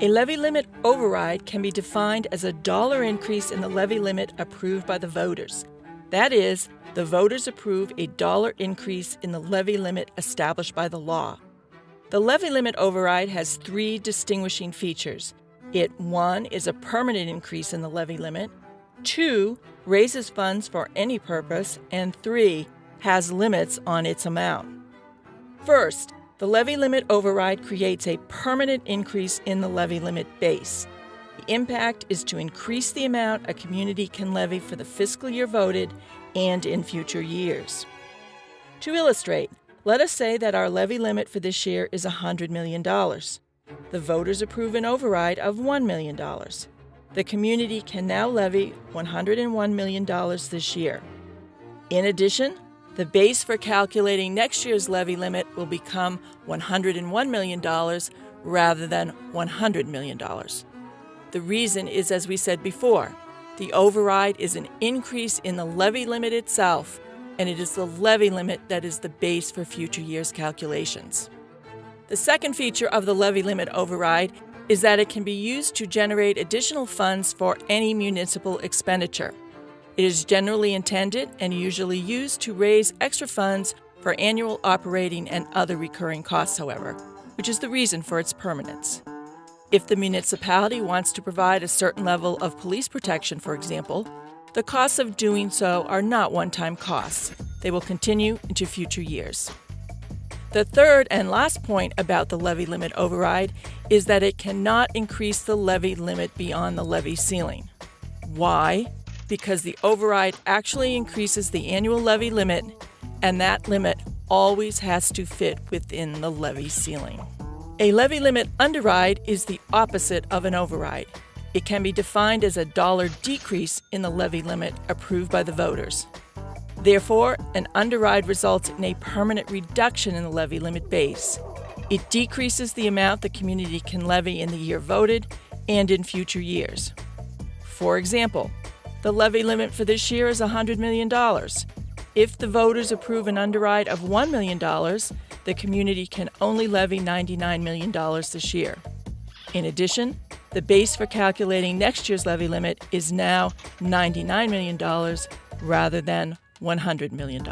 A levy limit override can be defined as a dollar increase in the levy limit approved by the voters. That is, the voters approve a dollar increase in the levy limit established by the law. The levy limit override has three distinguishing features. It, 1, is a permanent increase in the levy limit, 2, raises funds for any purpose, and 3, has limits on its amount. First, the levy limit override creates a permanent increase in the levy limit base. The impact is to increase the amount a community can levy for the fiscal year voted and in future years. To illustrate, let us say that our levy limit for this year is $100 million. The voters approve an override of $1 million. The community can now levy $101 million this year. In addition, the base for calculating next year's levy limit will become $101 million rather than $100 million. The reason is, as we said before, the override is an increase in the levy limit itself, and it is the levy limit that is the base for future years' calculations. The second feature of the levy limit override is that it can be used to generate additional funds for any municipal expenditure. It is generally intended and usually used to raise extra funds for annual operating and other recurring costs, however, which is the reason for its permanence. If the municipality wants to provide a certain level of police protection, for example, the costs of doing so are not one-time costs. They will continue into future years. The third and last point about the levy limit override is that it cannot increase the levy limit beyond the levy ceiling. Why? Because the override actually increases the annual levy limit, and that limit always has to fit within the levy ceiling. A levy limit underride is the opposite of an override. It can be defined as a dollar decrease in the levy limit approved by the voters. Therefore, an underride results in a permanent reduction in the levy limit base. It decreases the amount the community can levy in the year voted and in future years. For example, the levy limit for this year is $100 million. If the voters approve an underride of $1 million, the community can only levy $99 million this year. In addition, the base for calculating next year's levy limit is now $99 million rather than $100 million.